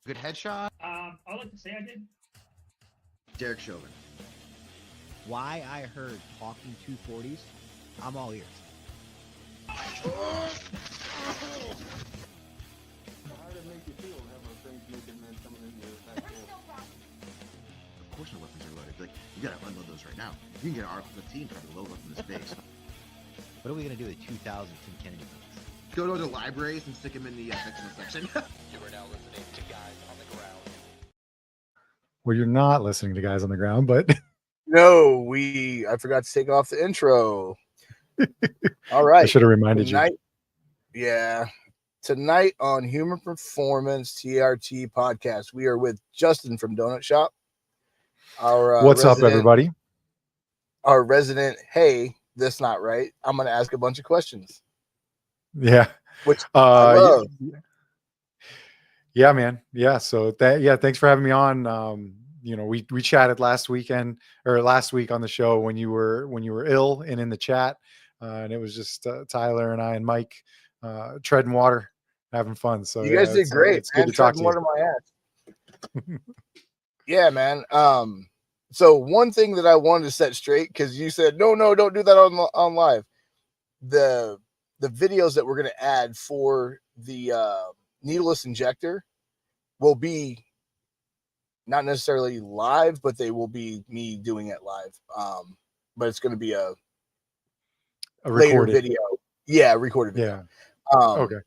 Good headshot. I like to say I did. Derek Chauvin. Why I heard talking 240s, I'm all ears. How did it make you feel having a Frank Lincoln man coming in here with that gun? Of course, my weapons are loaded. Like, you gotta unload those right now. You can get an R-15 trying to load up in this base. What are we going to do with 2,000 Tim Kennedy bullets? Go to the libraries and stick them in the sectional section. You are now listening to Guys on the Ground. Well, you're not listening to Guys on the Ground, but No, I forgot to take off the intro. All right. I should have reminded tonight, you. Yeah. Tonight on Human Performance TRT podcast, we are with Justin from Donut Shop. Our What's up, everybody? Our resident, hey, that's not right. I'm going to ask a bunch of questions. Yeah. Which I love. Yeah, man. Yeah. So thanks for having me on. We chatted last week on the show when you were ill and in the chat. And it was just Tyler and I and Mike treading water, having fun. So you guys did great. It's good to talk to water my ass. Yeah, man. So one thing that I wanted to set straight, because you said no, don't do that on live. The videos that we're going to add for the needleless injector will be not necessarily live, but they will be me doing it live. But it's going to be a recorded video. Yeah, recorded video. Yeah. Okay.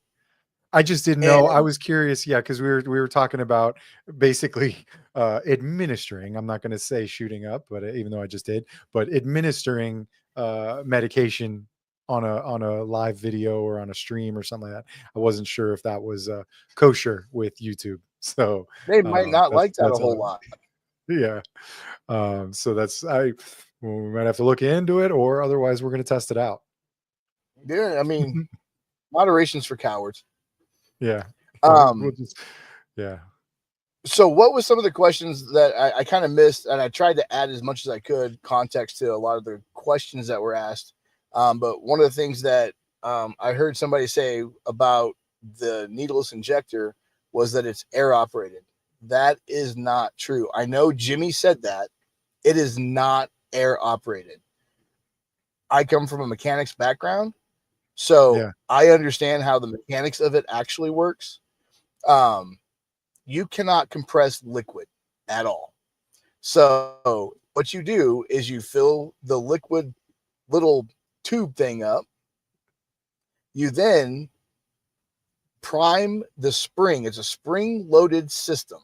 I just didn't know. I was curious. Yeah, because we were talking about basically administering. I'm not going to say shooting up, but even though I just did, but administering medication on a live video or on a stream or something like that. I wasn't sure if that was kosher with YouTube. So they might not like that a whole lot. Yeah. So we might have to look into it, or otherwise we're going to test it out. Yeah, I mean, moderation's for cowards. Yeah. Yeah. So what was some of the questions that I kind of missed, and I tried to add as much as I could context to a lot of the questions that were asked. But one of the things that I heard somebody say about the needleless injector was that it's air operated. That is not true. I know Jimmy said that. It is not air operated. I come from a mechanics background, so I understand how the mechanics of it actually works. You cannot compress liquid at all. So what you do is you fill the liquid little tube thing up. You then prime the spring. It's a spring loaded system.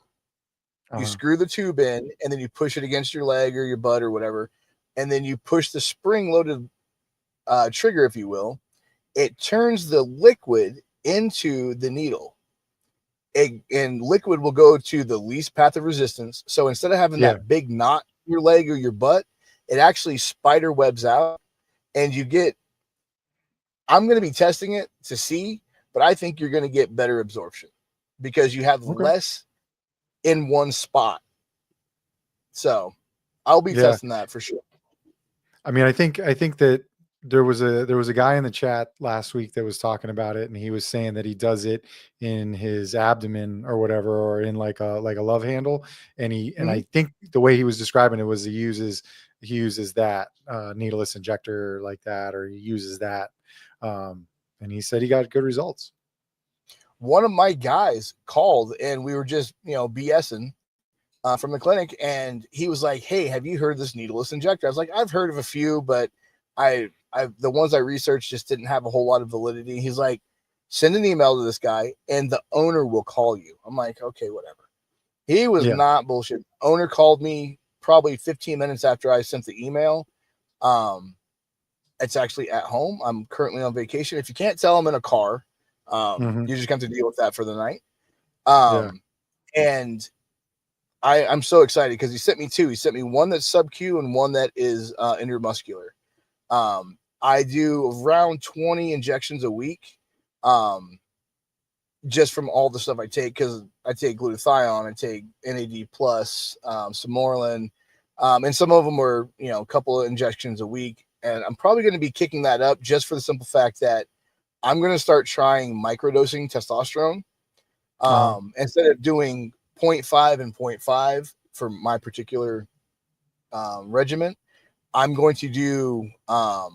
You screw the tube in and then you push it against your leg or your butt or whatever. And then you push the spring loaded trigger, if you will. It turns the liquid into the needle. And liquid will go to the least path of resistance. So instead of having that big knot in your leg or your butt, it actually spider webs out. And you get, I'm going to be testing it to see, but I think you're going to get better absorption because you have less in one spot. So I'll be testing that for sure. I mean, I think that there was a guy in the chat last week that was talking about it, and he was saying that he does it in his abdomen or whatever, or in like a love handle. And and I think the way he was describing it was he uses that needleless injector like that, or he uses that. And he said he got good results. One of my guys called and we were just, BSing from the clinic. And he was like, hey, have you heard of this needleless injector? I was like, I've heard of a few, but the ones I researched just didn't have a whole lot of validity. He's like, send an email to this guy and the owner will call you. I'm like, okay, whatever. He was not bullshit. Owner called me probably 15 minutes after I sent the email. It's actually at home. I'm currently on vacation. If you can't tell, I'm in a car. You just have to deal with that for the night. And I'm so excited because he sent me two. He sent me one that's sub-Q and one that is intramuscular. I do around 20 injections a week, just from all the stuff I take, because I take glutathione, I take NAD+, Samorlin, and some of them are, a couple of injections a week. And I'm probably going to be kicking that up just for the simple fact that I'm going to start trying microdosing testosterone. Instead of doing 0.5 and 0.5 for my particular regimen. I'm going to do 0.25,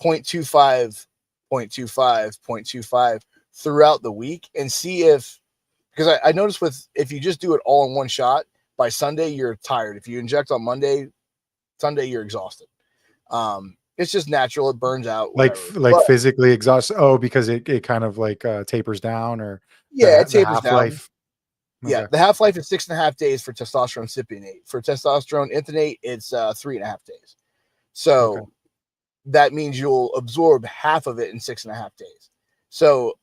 0.25, 0.25 throughout the week and see if, because I noticed if you just do it all in one shot, by Sunday, you're tired. If you inject on Monday, Sunday, you're exhausted. It's just natural. It burns out, whatever. Like physically exhausted. Oh, because it kind of like tapers down, or yeah, it the tapers down. half-life. Yeah, Okay. the half-life is 6.5 days for testosterone cypionate. For testosterone ethynate, it's 3.5 days. So Okay. that means you'll absorb half of it in 6.5 days. So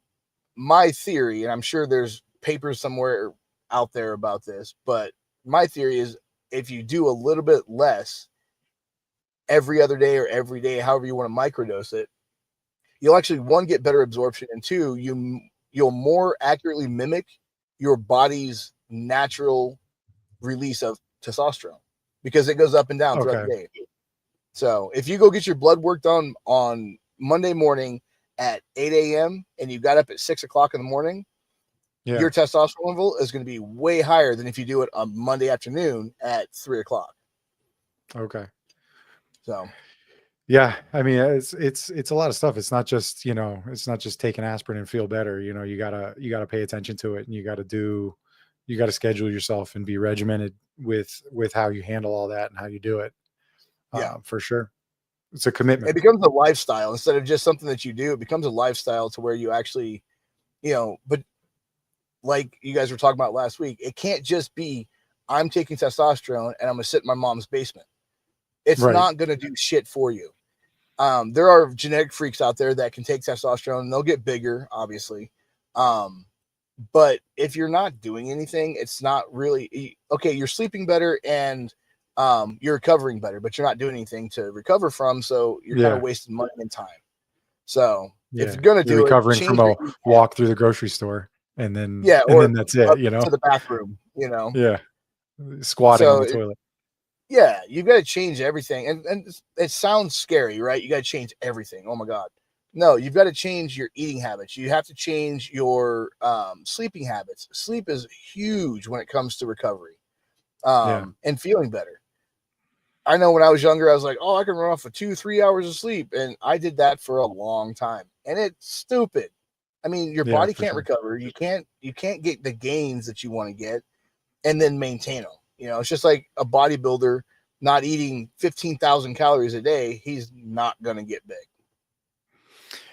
my theory, and I'm sure there's papers somewhere out there about this, but my theory is if you do a little bit less every other day or every day, however you want to microdose it, you'll actually, one, get better absorption, and two, you'll more accurately mimic your body's natural release of testosterone, because it goes up and down throughout the day. So if you go get your blood work done on Monday morning at 8 a.m. and you got up at 6 o'clock in the morning, your testosterone level is going to be way higher than if you do it on Monday afternoon at 3 o'clock. Okay. So yeah, I mean, it's a lot of stuff. It's not just, it's not just take an aspirin and feel better. You gotta pay attention to it, and you gotta schedule yourself and be regimented with how you handle all that and how you do it. Yeah, for sure. It's a commitment. It becomes a lifestyle instead of just something that you do. It becomes a lifestyle to where you actually, but like you guys were talking about last week, it can't just be, I'm taking testosterone and I'm going to sit in my mom's basement. It's not going to do shit for you. There are genetic freaks out there that can take testosterone and they'll get bigger, obviously. But if you're not doing anything, it's not really okay. You're sleeping better and you're recovering better, but you're not doing anything to recover from. So you're kind of wasting money and time. So if you're going to do recovering it, from a walk through the grocery store and then, or then that's it, to the bathroom, Yeah. Squatting on the toilet. Yeah, you've got to change everything. And it sounds scary, right? You got to change everything. Oh my God. No, you've got to change your eating habits. You have to change your sleeping habits. Sleep is huge when it comes to recovery and feeling better. I know when I was younger, I was like, oh, I can run off for 2-3 hours of sleep. And I did that for a long time. And it's stupid. I mean, your body can't recover. You can't get the gains that you want to get and then maintain them. It's just like a bodybuilder not eating 15,000 calories a day. He's not going to get big.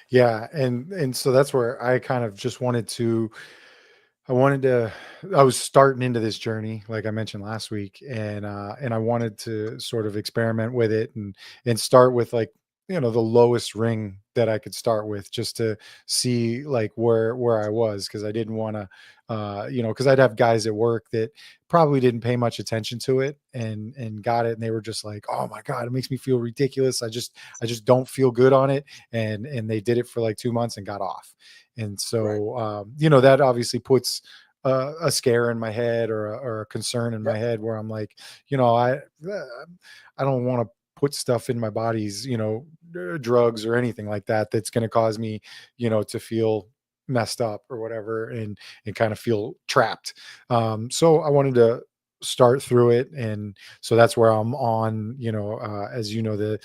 Yeah. And so that's where I kind of just I was starting into this journey, like I mentioned last week, and I wanted to sort of experiment with it and start with, like, the lowest ring that I could start with, just to see like where I was. Cause I didn't want to, cause I'd have guys at work that probably didn't pay much attention to it and got it. And they were just like, oh my God, it makes me feel ridiculous. I just don't feel good on it. And they did it for like 2 months and got off. And so, that obviously puts a scare in my head, or a concern in my head, where I'm like, I don't want to put stuff in my body's, drugs or anything like that, that's going to cause me, to feel messed up or whatever, and kind of feel trapped. So I wanted to start through it. And so that's where I'm on, as the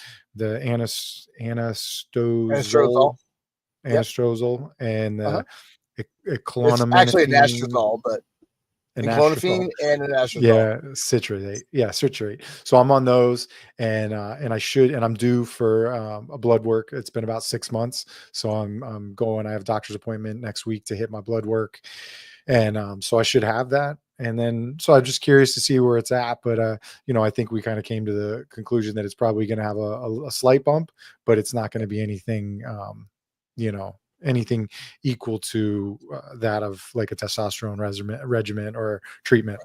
anastrozole and it's actually an clonaminophene. anastrozole, but clonopine and an anastrozole. Citrate. So I'm on those, and I'm due for a blood work. It's been about 6 months, so I'm going. I have a doctor's appointment next week to hit my blood work, and so I should have that. And then, so I'm just curious to see where it's at. But I think we kind of came to the conclusion that it's probably going to have a slight bump, but it's not going to be anything, anything equal to that of like a testosterone regimen or treatment.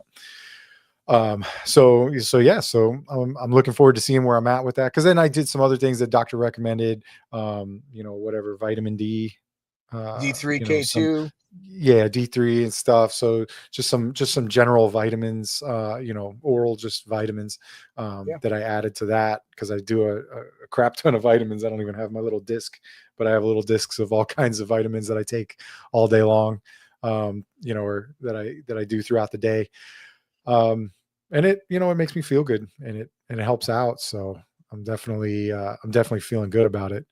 So I'm looking forward to seeing where I'm at with that. Cause then I did some other things that doctor recommended, whatever, vitamin D, D3, K2. D3 and stuff. So just some general vitamins, oral, just vitamins, that I added to that. Cause I do a crap ton of vitamins. I don't even have my little disc, but I have little discs of all kinds of vitamins that I take all day long. or that I do throughout the day. And it, it makes me feel good, and it helps out. So I'm definitely feeling good about it.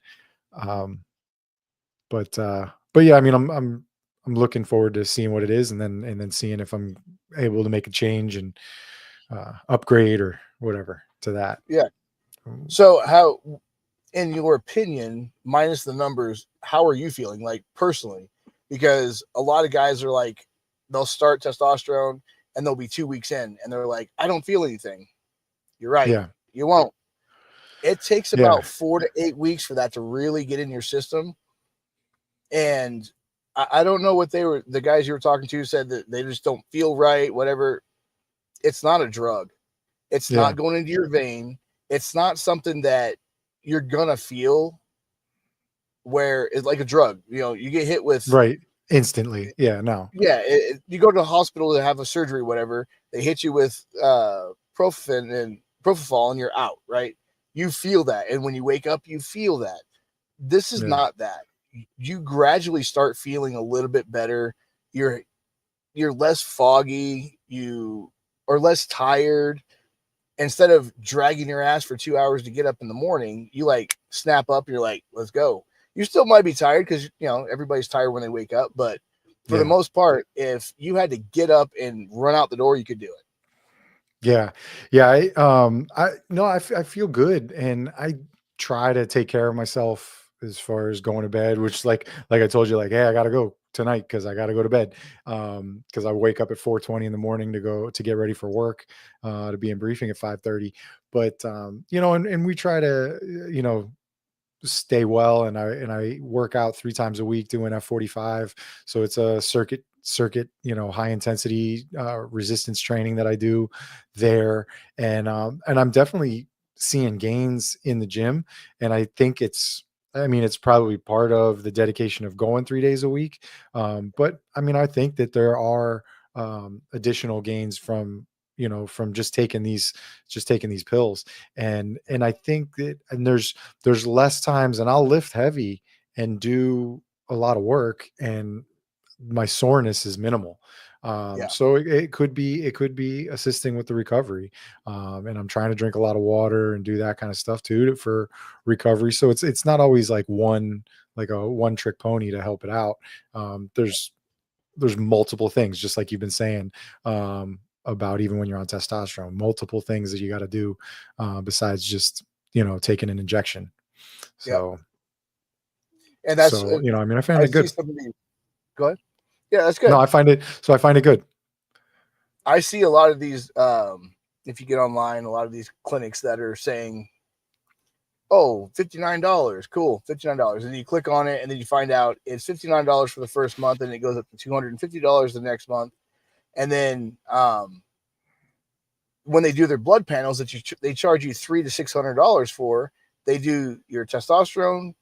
Um, but yeah, I mean, I'm looking forward to seeing what it is, and then seeing if I'm able to make a change and upgrade or whatever to that. Yeah. Mm. So how, in your opinion, minus the numbers, how are you feeling, like personally? Because a lot of guys are like, they'll start testosterone and they'll be 2 weeks in and they're like, I don't feel anything. You're right. Yeah, You won't. It takes yeah, about 4 to 8 weeks for that to really get in your system. And I don't know what the guys you were talking to said that they just don't feel right, whatever. It's not a drug. It's yeah. not going into your vein. It's not something that you're going to feel where it's like a drug. You get hit with, Right. Instantly. Yeah. No. yeah, you go to the hospital to have a surgery, whatever. They hit you with propofol and you're out, right? You feel that. And when you wake up, you feel that. This is Yeah. not that. You gradually start feeling a little bit better. You're less foggy. You are less tired. Instead of dragging your ass for 2 hours to get up in the morning, you like snap up and you're like, let's go. You still might be tired because, everybody's tired when they wake up. But for the Yeah. most part, if you had to get up and run out the door, you could do it. Yeah. Yeah. I no, I feel good, and I try to take care of myself as far as going to bed, which like I told you, like, hey, I gotta go tonight because I gotta go to bed. Because I wake up at 4:20 in the morning to get ready for work, to be in briefing at 5:30. But and we try to, stay well, and I work out 3 times a week doing F45. So it's a circuit, high intensity resistance training that I do there. And I'm definitely seeing gains in the gym. And I think it's probably part of the dedication of going 3 days a week. But I mean, I think that there are additional gains from just taking these pills. And I think that, and there's less times, and I'll lift heavy and do a lot of work, and my soreness is minimal. Yeah. So it could be assisting with the recovery. And I'm trying to drink a lot of water and do that kind of stuff too for recovery. So it's not always like a one trick pony to help it out. There's multiple things, just like you've been saying, about even when you're on testosterone, multiple things that you got to do, besides just, taking an injection. Yeah. So, And that's, I mean, I find I it see good. some of these. Go ahead. Yeah, that's No, good. I find it good. I see a lot of these, if you get online, a lot of these clinics that are saying, oh, $59, cool, $59. And you click on it and then you find out it's $59 for the first month, and it goes up to $250 the next month. And then when they do their blood panels that they charge you $300 to $600 for, they do your testosterone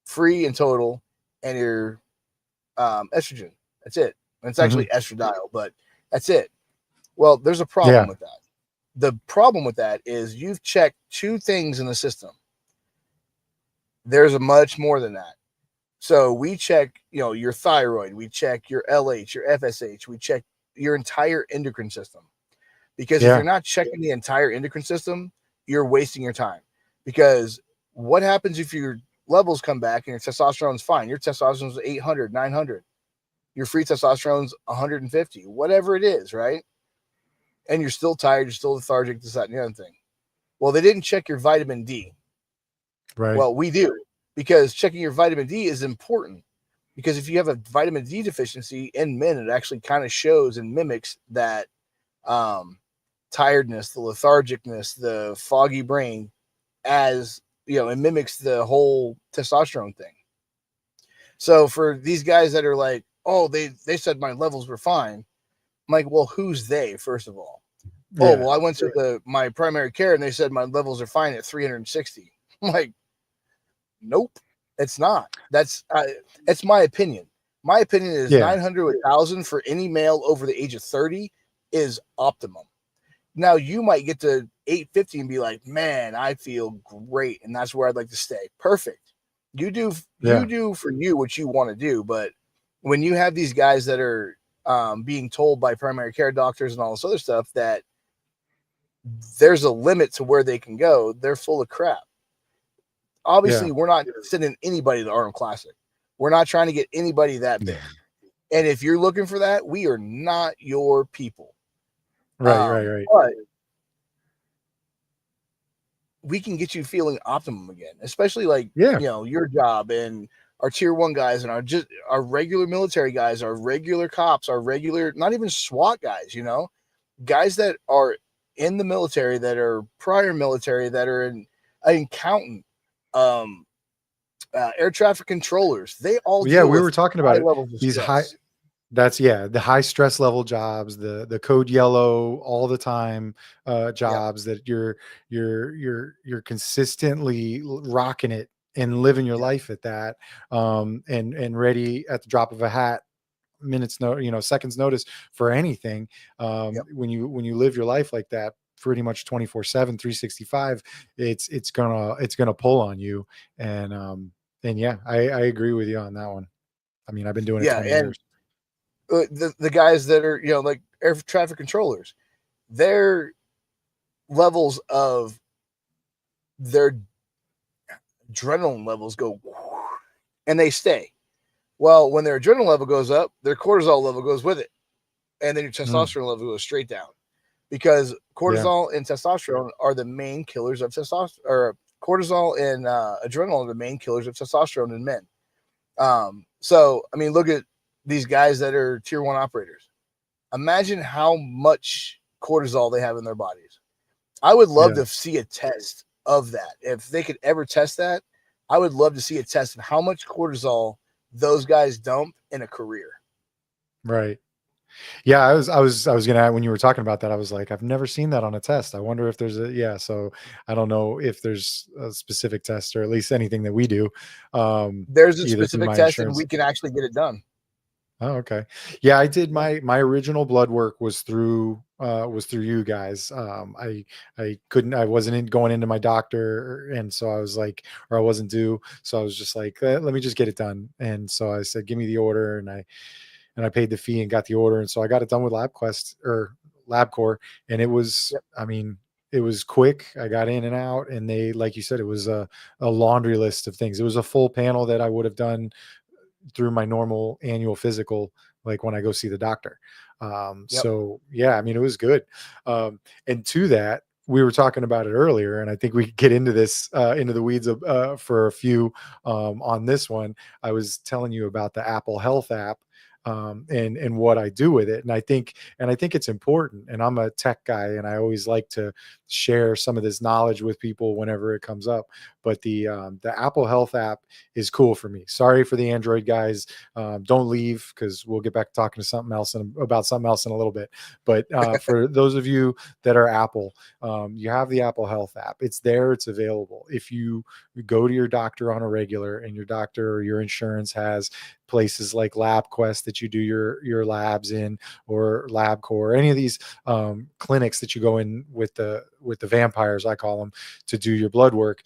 free in total and your estrogen. That's it. And it's Hmm. actually estradiol, but that's it. Well, there's a problem Yeah. with that. The problem with that is you've checked two things in the system. There's a much more than that. So we check, your thyroid, we check your LH, your FSH, we check your entire endocrine system. Because if Yeah. you're not checking the entire endocrine system, you're wasting your time. Because what happens if your levels come back and your testosterone's fine? Your testosterone's 800, 900. Your free testosterone's 150, whatever it is, right? And you're still tired, you're still lethargic, this, that, and the other thing. Well, they didn't check your vitamin D. Right. Well, we do, because checking your vitamin D is important. Because if you have a vitamin D deficiency in men, it actually kind of shows and mimics that tiredness, the lethargicness, the foggy brain, as it mimics the whole testosterone thing. So for these guys that are like, oh, they said my levels were fine. I'm like, well, who's they, first of all? Oh, Yeah. well, I went to my primary care and they said my levels are fine at 360. I'm like, nope, it's not. That's my opinion. My opinion is Yeah. 900 to 1,000 for any male over the age of 30 is optimum. Now you might get to 850 and be like, man, I feel great, and that's where I'd like to stay. Perfect. You do Yeah. for you what you want to do, but when you have these guys that are being told by primary care doctors and all this other stuff that there's a limit to where they can go, they're full of crap. Obviously, Yeah. we're not sending anybody to Arnold Classic. We're not trying to get anybody that big. And if you're looking for that, we are not your people. Right. But we can get you feeling optimum again, especially like, Yeah. your job and our tier 1 guys and our regular military guys, our regular cops, our regular, not even SWAT guys, guys that are in the military, that are prior military, that are an accountant, air traffic controllers. They all Yeah, deal we with were talking about high it. levels of These high stress. the high stress level jobs, the code yellow all the time Yep. jobs that you're consistently rocking it and living your Yep. life at that, and ready at the drop of a hat, seconds notice for anything. Yep. When you live your life like that pretty much 24/7, 365, it's gonna pull on you. And yeah, I agree with you on that one. I mean, I've been doing it Yeah. 20 And years. the guys that are, like air traffic controllers, their levels of their adrenaline levels go and they stay. Well, when their adrenaline level goes up, their cortisol level goes with it. And then your Mm, testosterone level goes straight down, because yeah. cortisol and testosterone are the main killers of testosterone, or cortisol and adrenaline are the main killers of testosterone in men. So, I mean, look at these guys that are tier 1 operators. Imagine how much cortisol they have in their bodies. I would love Yeah. to see a test of that. If they could ever test that, I would love to see a test of how much cortisol those guys dump in a career. Right. Yeah, I was gonna add, when you were talking about that, I was like, I've never seen that on a test. I wonder if there's so I don't know if there's a specific test, or at least anything that we do, There's a either through specific my test, and we insurance. can actually get it done. Oh, okay. Yeah, I did Yeah. my original blood work was through you guys. I wasn't going into my doctor, and so I was like, or I wasn't due, so I was just like, let me just get it done. And so I said, give me the order, and I paid the fee and got the order. And so I got it done with LabQuest or LabCorp. And it was, Yep. I mean, it was quick. I got in and out, and they, like you said, it was a laundry list of things. It was a full panel that I would have done through my normal annual physical, like when I go see the doctor. Yep. So yeah, I mean, it was good. And to that, we were talking about it earlier, and I think we could get into this, into the weeds of, for a few, on this one. I was telling you about the Apple Health app, and what I do with it. And I think it's important. And I'm a tech guy, and I always like to share some of this knowledge with people whenever it comes up. But the Apple Health app is cool for me. Sorry for the Android guys. Don't leave, because we'll get back to talking to something else and about something else in a little bit. But for those of you that are Apple, you have the Apple Health app. It's there. It's available. If you go to your doctor on a regular, and your doctor or your insurance has places like LabQuest that you do your labs in, or LabCorp, or any of these clinics that you go in with the vampires, I call them, to do your blood work.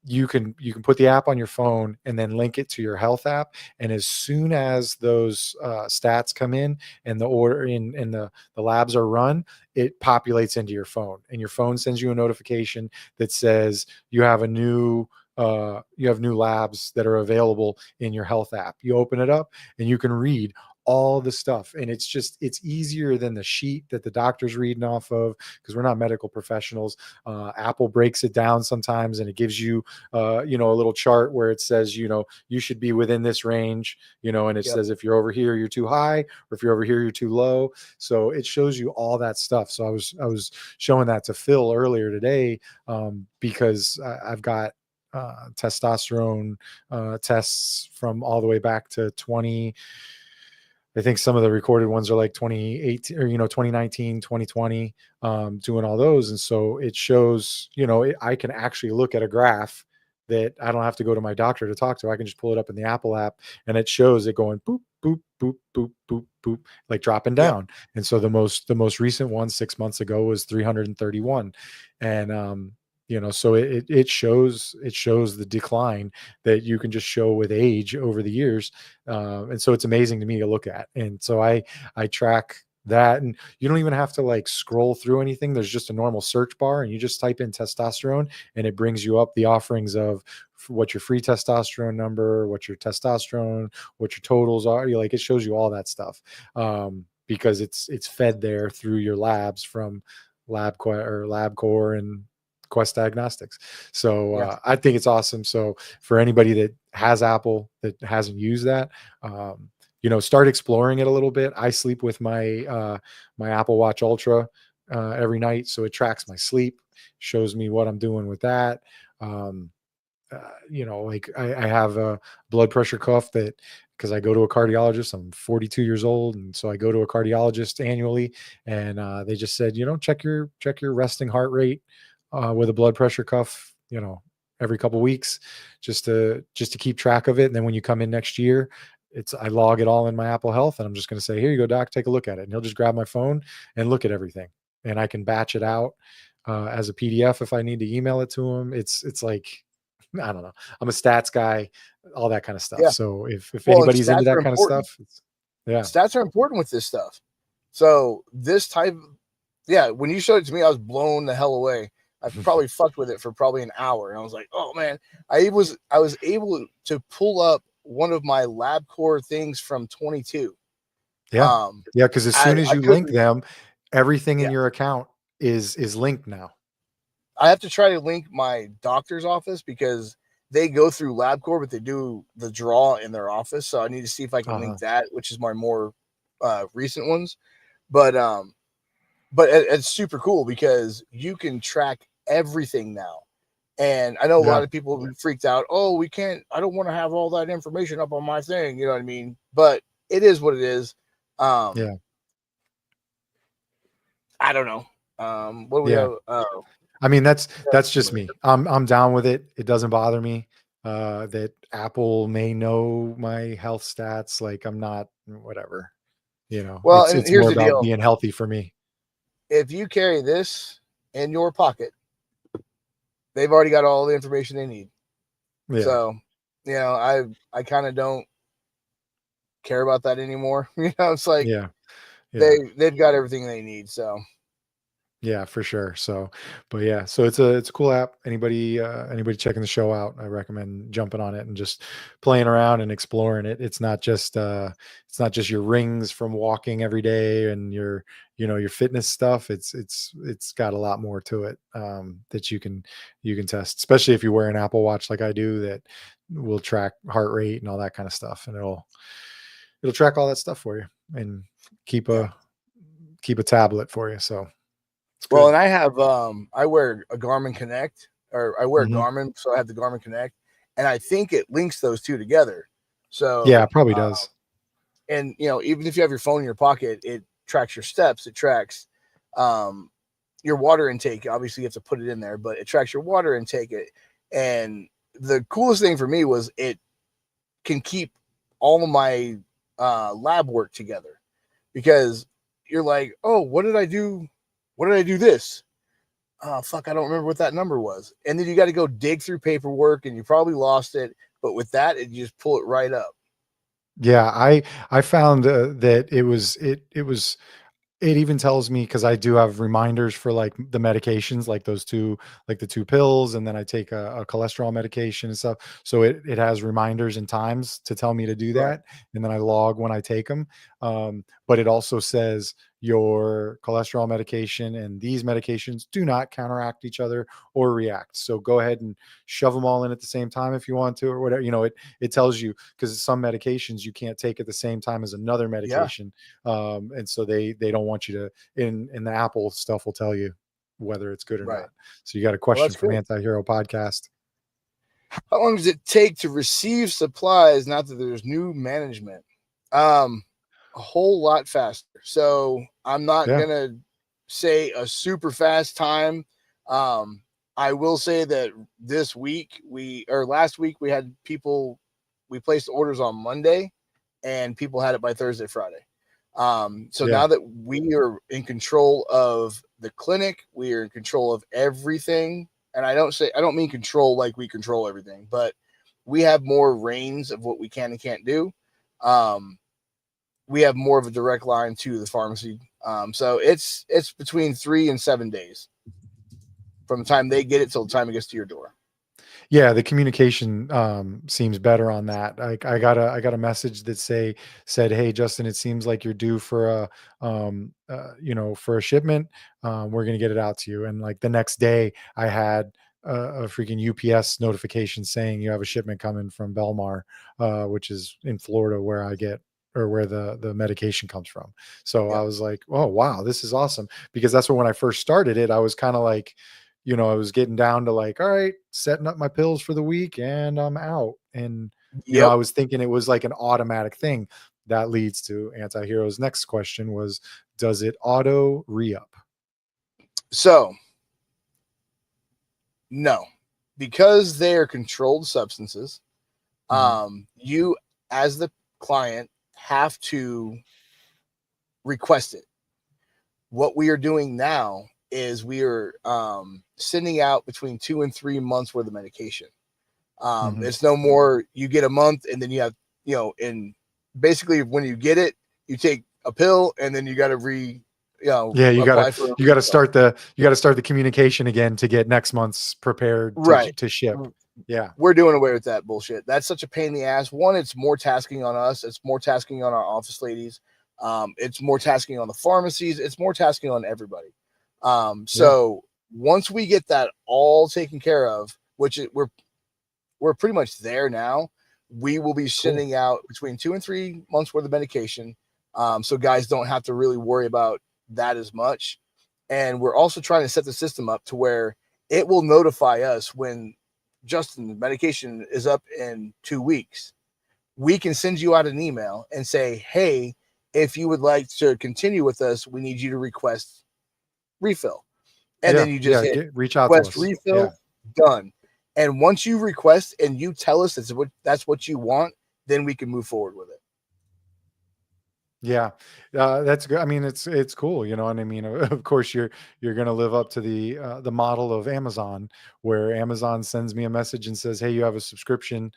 You can put the app on your phone and then link it to your health app. And as soon as those stats come in, and the order in and the labs are run, it populates into your phone, and your phone sends you a notification that says you have new labs that are available in your health app. You open it up, and you can read all the stuff, and it's easier than the sheet that the doctor's reading off of, because we're not medical professionals. Apple breaks it down sometimes, and it gives you a little chart where it says, you should be within this range, and it Yep. says if you're over here you're too high, or if you're over here you're too low. So it shows you all that stuff. So I was showing that to Phil earlier today, because I've got testosterone tests from all the way back to 20. I think some of the recorded ones are like 2018, or 2019, 2020, doing all those. And so it shows, I can actually look at a graph that I don't have to go to my doctor to talk to. I can just pull it up in the Apple app, and it shows it going boop, boop, boop, boop, boop, boop, like dropping Yep. down. And so the most recent one 6 months ago was 331. And So it shows the decline that you can just show with age over the years, and so it's amazing to me to look at. And so I track that, and you don't even have to like scroll through anything. There's just a normal search bar, and you just type in testosterone, and it brings you up the offerings of what your free testosterone number, what your testosterone, what your totals are. Like it shows you all that stuff, because it's fed there through your labs from LabCore and Quest Diagnostics. So Yeah. I think it's awesome. So for anybody that has Apple that hasn't used that, start exploring it a little bit. I sleep with my Apple Watch Ultra every night, so it tracks my sleep, shows me what I'm doing with that. Like I have a blood pressure cuff that, because I go to a cardiologist. I'm 42 years old, and so I go to a cardiologist annually, and they just said, check your resting heart rate with a blood pressure cuff, every couple weeks, just to keep track of it. And then when you come in next year, I log it all in my Apple Health, and I'm just going to say, here you go, doc, take a look at it. And he'll just grab my phone and look at everything, and I can batch it out as a PDF if I need to email it to him. It's like, I don't know. I'm a stats guy, all that kind of stuff. Yeah. So if Well, and anybody's into stats are that kind of important. stuff, yeah. Stats are important with this stuff. So this type, yeah, when you showed it to me, I was blown the hell away. I probably fucked with it for probably an hour, and I was like, oh man, I was able to pull up one of my LabCore things from 22. Yeah. Yeah. Because as soon as I you link couldn't. them, everything in Yeah, your account is linked now. I have to try to link my doctor's office because they go through LabCore, but they do the draw in their office. So I need to see if I can link that, which is my more recent ones. But it's super cool because you can track everything now. And I know a Yeah. lot of people have been freaked out. Oh, we can't. I don't want to have all that information up on my thing. You know what I mean? But it is what it is. Yeah. I don't know. What do we Yeah. have? I mean, that's just me. I'm down with it. It doesn't bother me that Apple may know my health stats. Like I'm not, whatever. Well, and It's here's more the about deal. being healthy for me. If you carry this in your pocket, they've already got all the information they need. Yeah. So, I kind of don't care about that anymore. It's like Yeah. Yeah. they've got everything they need. So Yeah, for sure. So, but yeah, so it's a cool app. Anybody checking the show out, I recommend jumping on it and just playing around and exploring it. It's not just your rings from walking every day and your fitness stuff. It's got a lot more to it that you can test, especially if you wear an Apple Watch like I do, that will track heart rate and all that kind of stuff, and it'll track all that stuff for you and keep a tablet for you. So it's well, good. and I have I wear a Garmin Connect, or I wear a Mhm. Garmin, so I have the Garmin Connect, and I think it links those two together. Yeah, So it probably does. and even if you have your phone in your pocket, it tracks your steps, it tracks um your water intake. Obviously you have to put it in there, but it tracks your water intake. And the coolest thing for me was it can keep all of my lab work together, because you're like, oh, what did I do this? Oh fuck, I don't remember what that number was. And then you got to go dig through paperwork, and you probably lost it. But with that, you just pull it right up. Yeah, I found that it even tells me, because I do have reminders for like the medications, like the two pills, and then I take a cholesterol medication and stuff. So it has reminders and times to tell me to do Right. that, and then I log when I take them. But it also says your cholesterol medication and these medications do not counteract each other or react. So go ahead and shove them all in at the same time if you want to, or whatever. It tells you, because some medications you can't take at the same time as another Yeah. medication, and so they don't want you to. In the Apple stuff will tell you whether it's good or Right. not. So you got a Well, question that's from cool. Anti-Hero Podcast. How long does it take to receive supplies now that there's new management? A whole lot faster. So I'm not Yeah. gonna say a super fast time. I will say that last week we had people, we placed orders on Monday, and people had it by Thursday, Friday. So Yeah. now that we are in control of the clinic, we are in control of everything and I don't mean control like we control everything, but we have more reins of what we can and can't do. We have more of a direct line to the pharmacy. So it's between 3 and 7 days from the time they get it till the time it gets to your door. Yeah, the communication seems better on that. I got a message that said, "Hey Justin, it seems like you're due for for a shipment. We're gonna get it out to you." And like the next day, I had a freaking UPS notification saying you have a shipment coming from Belmar, which is in Florida, where I get or where the medication comes from. So I was like, "Oh wow, this is awesome!" Because that's when I first started it, I was kind of like, I was getting down to like, all right, setting up my pills for the week and I'm out. And, I was thinking it was like an automatic thing. That leads to Anti-Hero's next question was, does it auto re-up? So, no, because they are controlled substances, you as the client have to request it. What we are doing now is we are sending out between 2 and 3 months worth of medication. It's no more you get a month and then you have, and basically when you get it, you take a pill and then you got to yeah, you apply gotta start the communication again to get next month's prepared to ship. Yeah, we're doing away with that bullshit. That's such a pain in the ass. One, it's more tasking on us. It's more tasking on our office ladies. It's more tasking on the pharmacies. It's more tasking on everybody. So once we get that all taken care of, which we're pretty much there now, we will be sending out between 2 and 3 months worth of medication. So guys don't have to really worry about that as much. And we're also trying to set the system up to where it will notify us when Justin, the medication is up in 2 weeks. We can send you out an email and say, hey, if you would like to continue with us, we need you to request refill. And then you just hit reach out request to us. refill, done. And once you request and you tell us that's what you want, then we can move forward with it. Yeah, that's good. I mean, it's cool, you know what I mean? Of course, you're going to live up to the model of Amazon, where Amazon sends me a message and says, "Hey, you have a subscription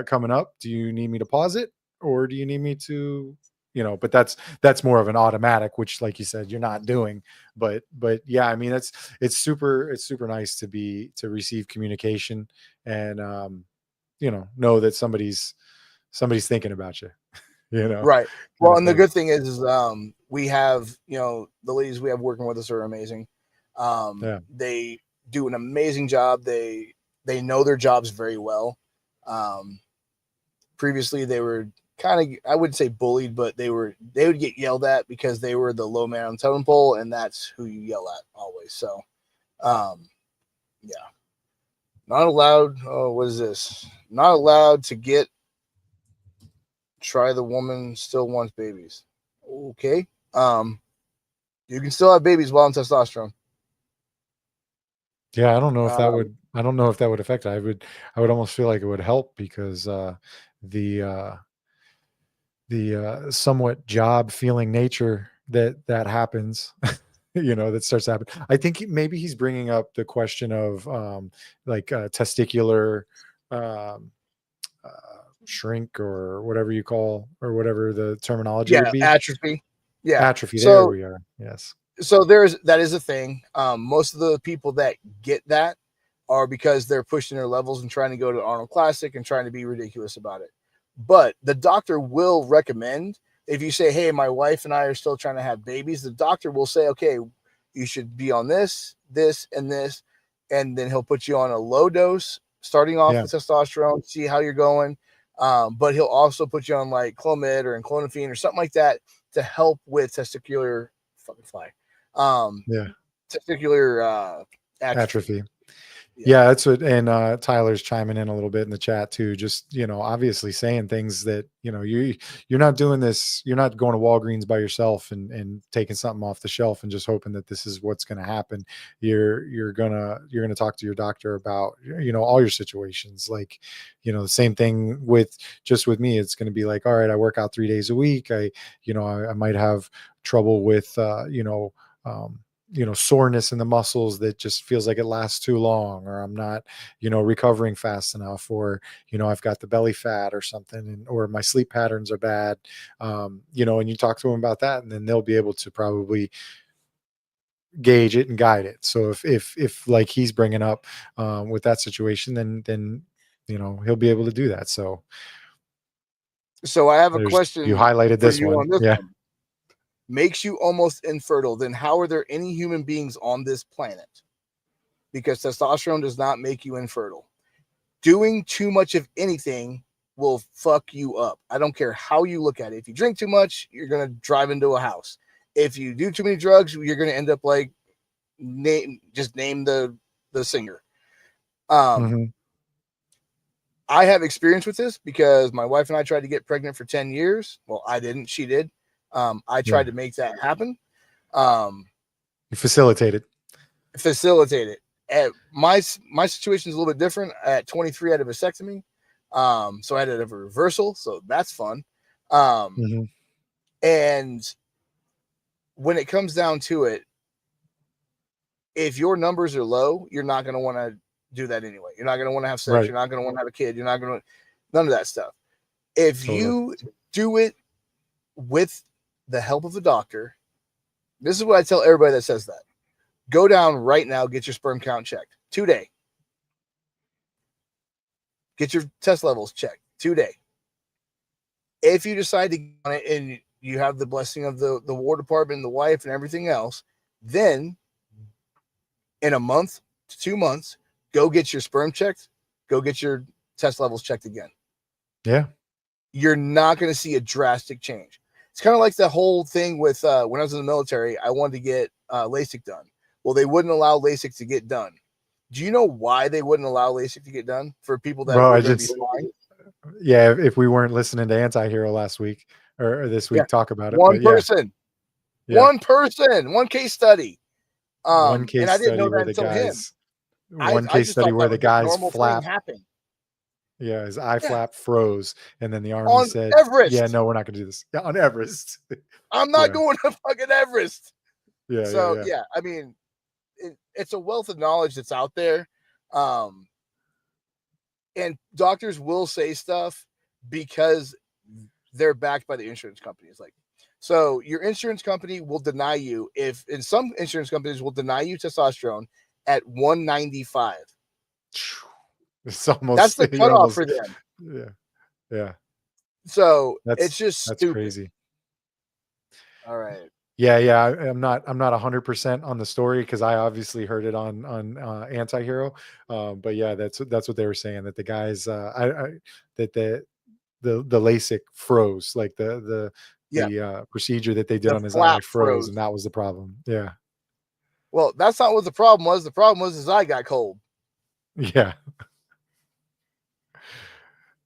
coming up. Do you need me to pause it, or do you need me to?" But that's more of an automatic, which, like you said, you're not doing. But yeah, I mean, it's super nice to receive communication and know that somebody's thinking about you. Right. Kind Well, of and the thing. good thing is we have, the ladies we have working with us are amazing. Yeah. They do an amazing job. They know their jobs very well. Previously they were kind of, I wouldn't say bullied, but they would get yelled at because they were the low man on the totem pole, and that's who you yell at always. So, yeah, not allowed. Oh, what is this? Not allowed to try the woman still wants babies. Okay. You can still have babies while on testosterone. Yeah, I don't know if that would affect it. I would almost feel like it would help because the somewhat job feeling nature that happens, that starts to happen. I think maybe he's bringing up the question of testicular um, uh, shrink or whatever you call, or whatever the terminology would Yeah, be. atrophy. Yeah. Atrophy. There So we are. Yes. that is a thing. Most of the people that get that are because they're pushing their levels and trying to go to Arnold Classic and trying to be ridiculous about it. But the doctor will recommend, if you say, hey, my wife and I are still trying to have babies, the doctor will say, okay, you should be on this, and this, and then he'll put you on a low dose starting off Yeah. with testosterone, see how you're going. But he'll also put you on like Clomid or clonopine or something like that to help with testicular Yeah. testicular Atrophy. Yeah. Yeah, that's what, and Tyler's chiming in a little bit in the chat too. Just obviously saying things that you're not doing this. You're not going to Walgreens by yourself and taking something off the shelf and just hoping that this is what's going to happen. You're gonna talk to your doctor about all your situations. Like the same thing with me. It's going to be like, all right, I work out 3 days a week. I might have trouble with um, soreness in the muscles that just feels like it lasts too long, or I'm not, recovering fast enough, or, I've got the belly fat or something, or my sleep patterns are bad. And you talk to them about that, and then they'll be able to probably gauge it and guide it. So if like he's bringing up with that situation, then he'll be able to do that. So So I have a you question highlighted for this you one. on this Yeah. one. Makes you almost infertile, then how are there any human beings on this planet? Because testosterone does not make you infertile. Doing too much of anything will fuck you up. I don't care how you look at it. If you drink too much, you're going to drive into a house. If you do too many drugs, you're going to end up like name the singer. Mhm. I have experience with this because my wife and I tried to get pregnant for 10 years. Well, I didn't, she did. I tried to make that happen. You facilitated. Facilitate it. At my situation is a little bit different. At 23, I had a vasectomy. So I had to have a reversal. So that's fun. Mhm. And when it comes down to it, if your numbers are low, you're not going to want to do that anyway. You're not going to want to have sex. Right. You're not going to want to have a kid. You're not going to, none of that stuff. If Totally. you do it with the help of a doctor, this is what I tell everybody that says that. Go down right now, get your sperm count checked today. Get your test levels checked today. If you decide to get on it and you have the blessing of the War Department and the wife and everything else, then in a month to 2 months, go get your sperm checked, go get your test levels checked again. Yeah. You're not going to see a drastic change. It's kind of like the whole thing with when I was in the military, I wanted to get LASIK done. Well, they wouldn't allow LASIK to get done. Do you know why they wouldn't allow LASIK to get done for people that Bro, were I going to be just fine? yeah, if we weren't listening to Anti-Hero last week or this week, Yeah. talk about it. One But yeah, person, yeah, one case study. one And case I didn't know study that where the until him. guys, I one case just study thought where that the was a guy's normal thing flap, happening yeah, his eye Yeah. flap froze, and then the army on said, Everest. "Yeah, no, we're not gonna do this." Yeah, on Everest. I'm not Yeah. going to fucking Everest. Yeah, So yeah. I mean, it's a wealth of knowledge that's out there. And doctors will say stuff because they're backed by the insurance companies. Like, so your insurance company will deny you and some insurance companies will deny you testosterone at 195. It's almost That's the you're cutoff almost for them. yeah, yeah. So That's it's just that's stupid. crazy. All right. Yeah. I'm not 100% on the story because I obviously heard it on Anti-Hero. But yeah, that's what they were saying, that the guys that the LASIK froze, like the procedure that they did The on his eye flap froze, froze. and that was the problem. Yeah. Well, that's not what the problem was. The problem was his eye got cold. Yeah.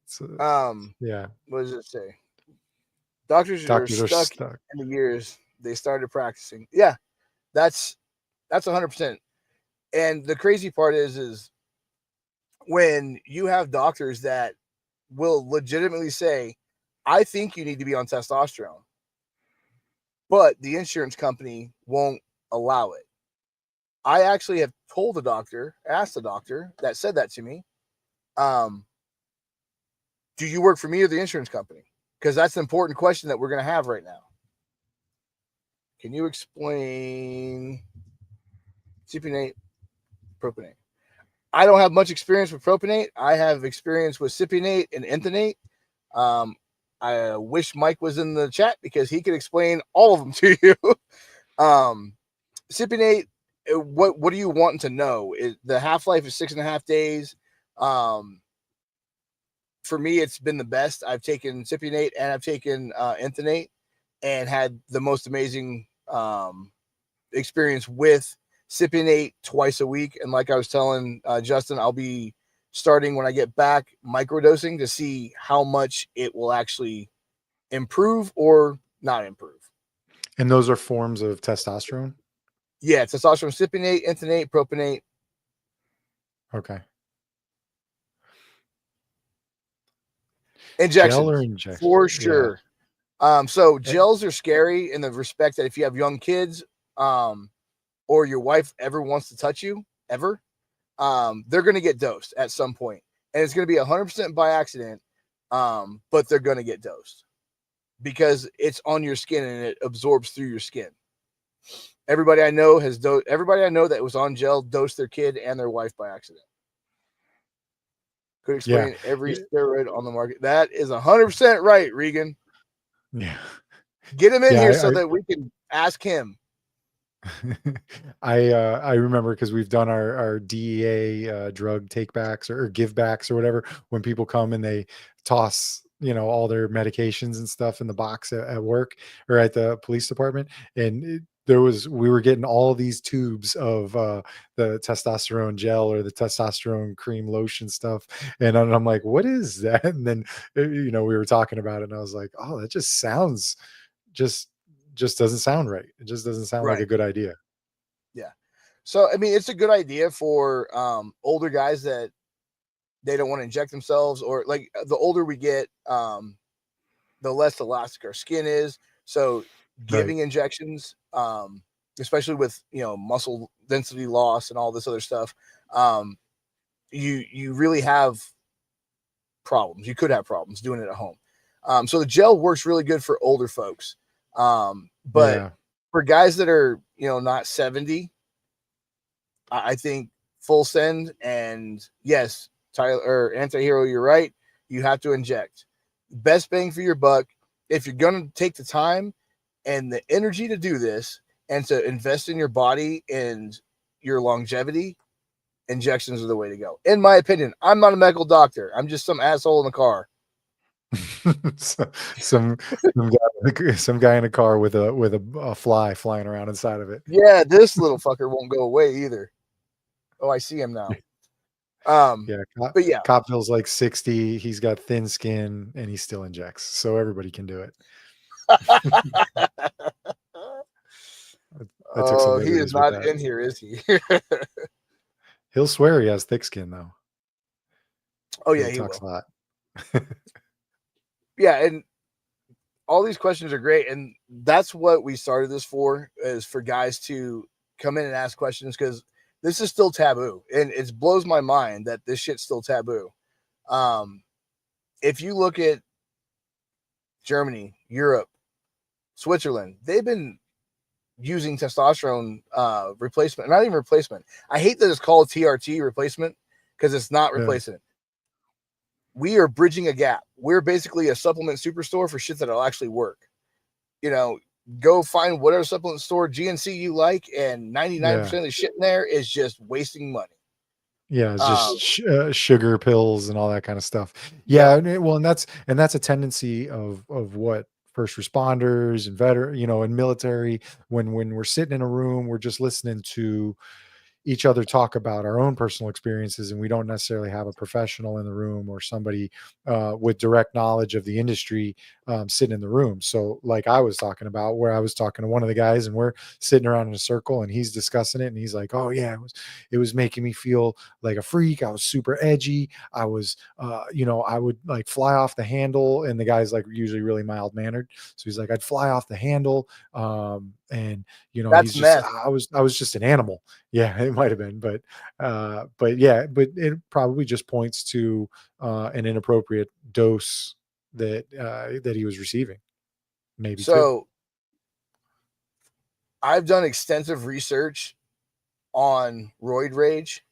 So, yeah. What does it say? Doctors are stuck in the years they started practicing. Yeah, that's 100%. And the crazy part is when you have doctors that will legitimately say, I think you need to be on testosterone, but the insurance company won't allow it. I actually have asked the doctor that said that to me, do you work for me or the insurance company? Because that's an important question that we're going to have right now. Can you explain cypionate, propionate? I don't have much experience with propionate. I have experience with cypionate and inthanate. I wish Mike was in the chat because he could explain all of them to you. Cypionate, what are you wanting to know? The half-life is 6.5 days. For me, it's been the best. I've taken cypionate and I've taken inthanate and had the most amazing experience with cypionate twice a week. And like I was telling Justin, I'll be starting when I get back microdosing to see how much it will actually improve or not improve. And those are forms of testosterone? Yeah, testosterone, cypionate, inthanate, propionate. Okay. Injections. Gel or injection? For sure. So gels are scary in the respect that if you have young kids, or your wife ever wants to touch you ever, they're going to get dosed at some point, and it's going to be 100% by accident. But they're going to get dosed because it's on your skin and it absorbs through your skin. Everybody I know everybody I know that was on gel dosed their kid and their wife by accident. Could explain every steroid on the market. That is 100% right, Regan. Yeah. Get him in here I, so that we can ask him. I remember because we've done our DEA drug takebacks or give backs or whatever, when people come and they toss, all their medications and stuff in the box at work or at the police department. And we were getting all these tubes of the testosterone gel or the testosterone cream lotion stuff. And I'm like, what is that? And then, we were talking about it and I was like, oh, that just sounds just doesn't sound right. It just doesn't sound like a good idea. Yeah. So, I mean, it's a good idea for older guys that they don't want to inject themselves, or like the older we get, the less elastic our skin is. So giving injections, especially with, muscle density loss and all this other stuff, you really have problems. You could have problems doing it at home. So the gel works really good for older folks. But for guys that are, not 70, I think full send. And yes, Tyler or Anti-Hero, you're right. You have to inject. Best bang for your buck. If you're going to take the time and the energy to do this and to invest in your body and your longevity, injections are the way to go. In my opinion, I'm not a medical doctor. I'm just some asshole in the car. some guy in a car with a fly flying around inside of it. Yeah, this little fucker won't go away either. Oh, I see him now. But yeah, Cop feels like 60. He's got thin skin and he still injects, so everybody can do it. Oh, he is not in here, is he? He'll swear he has thick skin though. Oh yeah, he talks will. a lot. Yeah, and all these questions are great, and that's what we started this for, is for guys to come in and ask questions, because this is still taboo, and it blows my mind that this shit's still taboo. If you look at Germany, Europe, Switzerland, they've been using testosterone replacement, not even replacement. I hate that it's called TRT replacement, because it's not replacing it. We are bridging a gap. We're basically a supplement superstore for shit that'll actually work. Go find whatever supplement store GNC you like, and 99% of the shit in there is just wasting money. Yeah, it's just sugar pills and all that kind of stuff. Yeah, well, and that's a tendency of what first responders and veteran, and military, when we're sitting in a room, we're just listening to each other talk about our own personal experiences, and we don't necessarily have a professional in the room or somebody with direct knowledge of the industry sitting in the room. So like I was talking about, where I was talking to one of the guys and we're sitting around in a circle and he's discussing it and he's like, oh yeah, it was making me feel like a freak. I was super edgy. I was I would like fly off the handle, and the guy's like usually really mild mannered, so he's like, I'd fly off the handle, and that's he's meth. just I was just an animal. Yeah, it might have been, but it probably just points to an inappropriate dose that he was receiving. Maybe so. I've done extensive research on roid rage,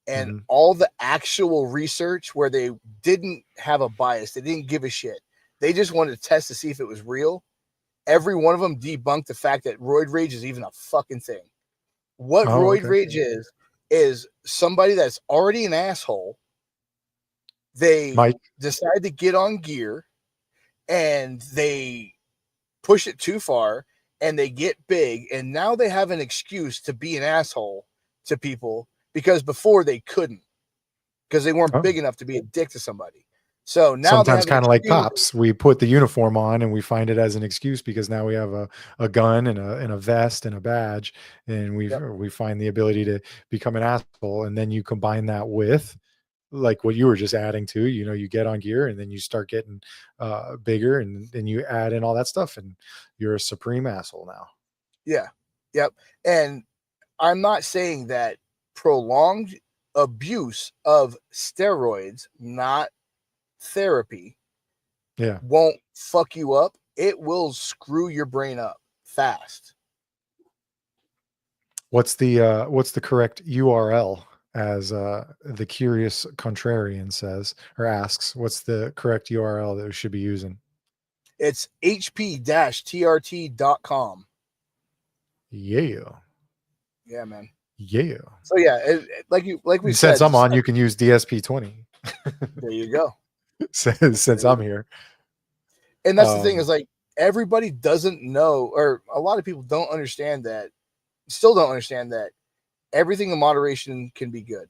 and all the actual research where they didn't have a bias, they didn't give a shit, they just wanted to test to see if it was real. Every one of them debunked the fact that roid rage is even a fucking thing. What roid rage is somebody that's already an asshole. They decide to get on gear and they push it too far and they get big, and now they have an excuse to be an asshole to people, because before they couldn't, because they weren't big enough to be a dick to somebody. So now sometimes kind of like cops, we put the uniform on and we find it as an excuse because now we have a gun and a vest and a badge, and we find the ability to become an asshole. And then you combine that with like what you were just adding to, you get on gear and then you start getting bigger, and then you add in all that stuff and you're a supreme asshole now. Yeah. Yep. And I'm not saying that prolonged abuse of steroids, not therapy, Yeah. won't fuck you up. It will screw your brain up fast. What's the correct URL, as the curious contrarian says or asks? What's the correct URL that we should be using? It's hp-trt.com. Yeah. Yeah, man. Yeah. So yeah, like we said, Since I'm just on, you can use DSP20. there you go. Since I'm here. And that's the thing is like everybody doesn't know, or a lot of people don't understand that, still don't understand that everything in moderation can be good.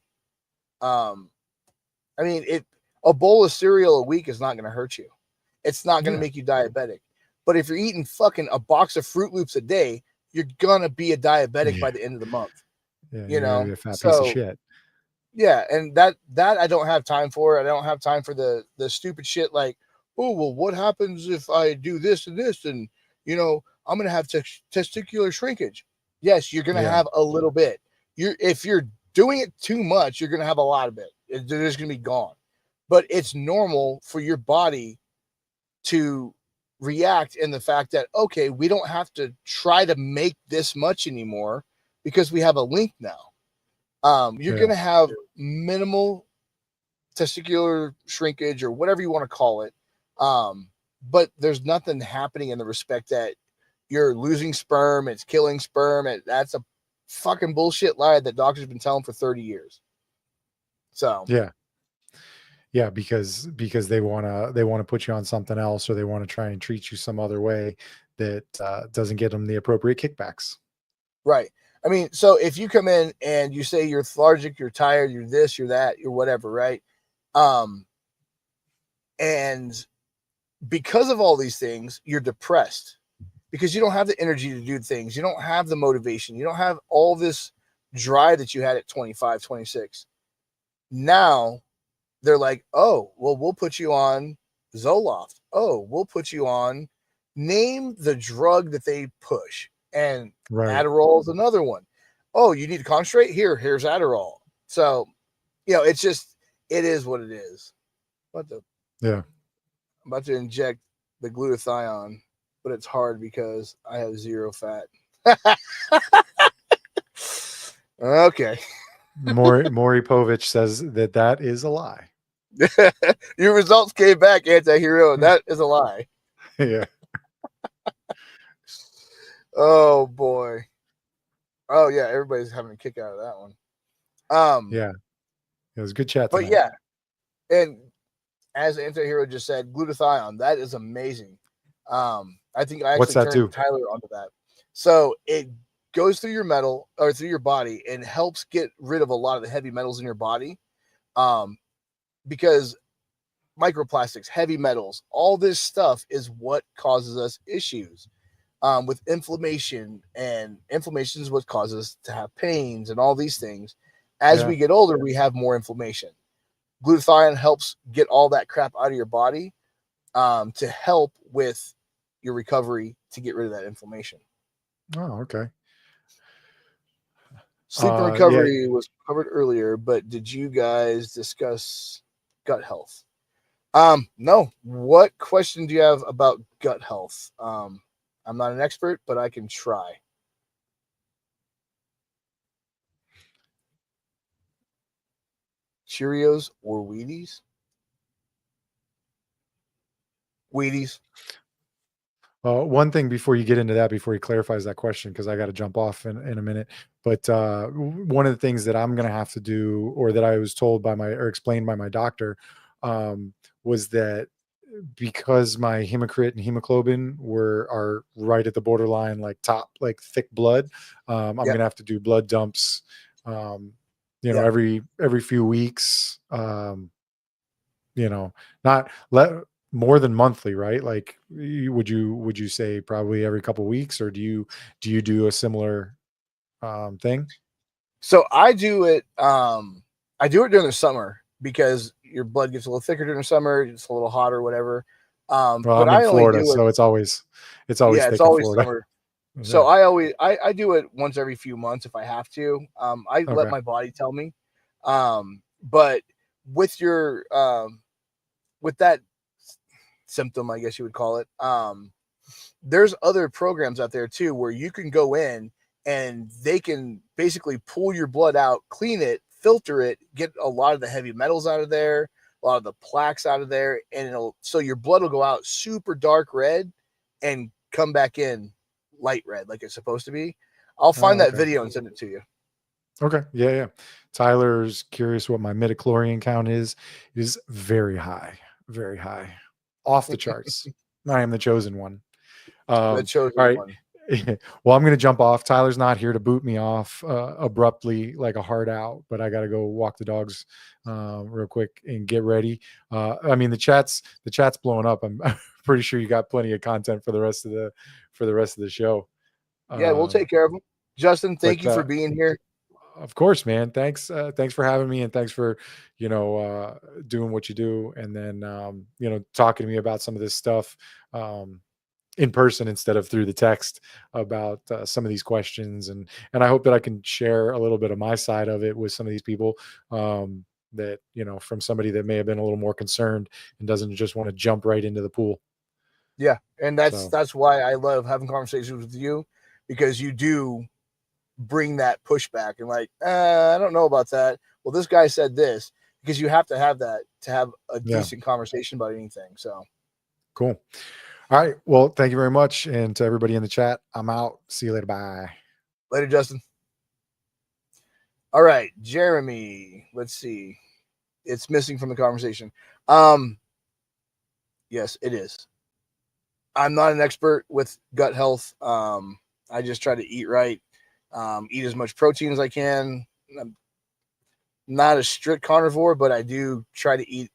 I mean, a bowl of cereal a week is not going to hurt you. It's not going to make you diabetic. But if you're eating fucking a box of Fruit Loops a day, you're gonna be a diabetic by the end of the month. Yeah, You know, be a fat so piece of shit. yeah, and that I don't have time for. I don't have time for the stupid shit like, oh well, what happens if I do this and this, and you know, I'm gonna have testicular shrinkage. Yes, you're gonna have a little bit. If you're doing it too much, you're gonna have a lot of it. They're just gonna be gone. But it's normal for your body to react in the fact that, okay, we don't have to try to make this much anymore because we have a link now. You're going to have minimal testicular shrinkage or whatever you want to call it. But there's nothing happening in the respect that you're losing sperm. It's killing sperm. That's a fucking bullshit lie that doctors have been telling for 30 years. So, yeah, because they want to put you on something else, or they want to try and treat you some other way that doesn't get them the appropriate kickbacks. Right. I mean, so if you come in and you say you're lethargic, you're tired, you're this, you're that, you're whatever, right? And because of all these things, you're depressed because you don't have the energy to do things. You don't have the motivation. You don't have all this drive that you had at 25, 26. Now they're like, oh, well, we'll put you on Zoloft. Oh, we'll put you on, name the drug that they push. And Adderall is another one. Oh, you need to concentrate? Here's Adderall. So, you know, it is what it is. I'm about to inject the glutathione, but it's hard because I have zero fat. Okay. Maury Povich says that is a lie. Your results came back, anti-hero. That is a lie. Yeah. Oh boy. Oh yeah, everybody's having a kick out of that one. Yeah, it was a good chat but tonight. Yeah, and as anti-hero just said, glutathione, that is amazing. I think I actually turned Tyler onto that. So it goes through your metal or through your body and helps get rid of a lot of the heavy metals in your body. Because microplastics, heavy metals, all this stuff is what causes us issues with inflammation, and inflammation is what causes us to have pains and all these things. As we get older, we have more inflammation. Glutathione helps get all that crap out of your body to help with your recovery to get rid of that inflammation. Oh, okay. Sleep and recovery was covered earlier, but did you guys discuss gut health? No. What question do you have about gut health? I'm not an expert, but I can try. Cheerios or Wheaties? Wheaties. One thing before you get into that, before he clarifies that question, because I got to jump off in a minute. But one of the things that I'm going to have to do, or that I was told or explained by my doctor, was that because my hematocrit and hemoglobin are right at the borderline, like thick blood, I'm going to have to do blood dumps, every few weeks, not more than monthly, right? Like, would you say probably every couple of weeks, or do you do a similar thing? So I do it. I do it during the summer because your blood gets a little thicker during the summer. It's a little hotter, whatever. Well, but I'm in I only Florida, do it. So it's always Yeah, thick it's always in Florida. summer. So I do it once every few months if I have to. I let Okay. my body tell me. But with your with that symptom, I guess you would call it, there's other programs out there too where you can go in and they can basically pull your blood out, clean it, filter it, get a lot of the heavy metals out of there, a lot of the plaques out of there, and so your blood will go out super dark red and come back in light red like it's supposed to be. I'll find Oh, that okay. video and send it to you. Okay. Yeah, yeah. Tyler's curious what my midichlorian count is. It is very high, very high, off the charts. I am the chosen one. The chosen All right. one. Well, I'm going to jump off. Tyler's not here to boot me off abruptly like a hard out, but I got to go walk the dogs real quick and get ready. I mean, the chat's blowing up. I'm pretty sure you got plenty of content for the rest of the show. Yeah, we'll take care of them. Justin, thank But you for being here. of course, man. Thanks for having me, and thanks for doing what you do, and then talking to me about some of this stuff. In person instead of through the text about some of these questions, and I hope that I can share a little bit of my side of it with some of these people, that from somebody that may have been a little more concerned and doesn't just want to jump right into the pool. Yeah, and So that's why I love having conversations with you, because you do bring that pushback and like, I don't know about that. Well, this guy said this, because you have to have that to have a yeah, decent conversation about anything. So cool. All right, well, thank you very much, and to everybody in the chat, I'm out. See you later. Bye. later, Justin. All right, Jeremy. Let's see. It's missing from the conversation. Yes, it is. I'm not an expert with gut health. I just try to eat right, eat as much protein as I can. I'm not a strict carnivore, but I do try to eat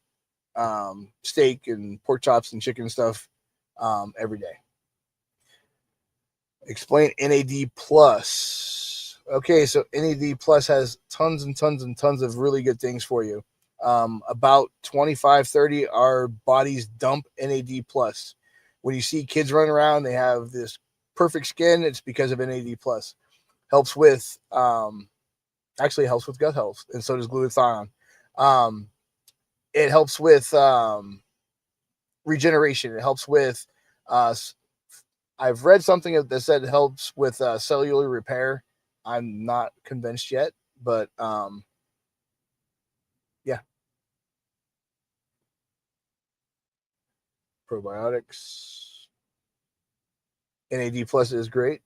steak and pork chops and chicken stuff every day. Explain NAD plus. Okay, so NAD plus has tons and tons and tons of really good things for you. About 25-30, our bodies dump NAD plus. When you see kids running around, they have this perfect skin. It's because of NAD plus. Helps with actually helps with gut health, and so does glutathione. It helps with regeneration. It helps with I've read something that said it helps with cellular repair. I'm not convinced yet, but yeah. Probiotics. NAD plus is great.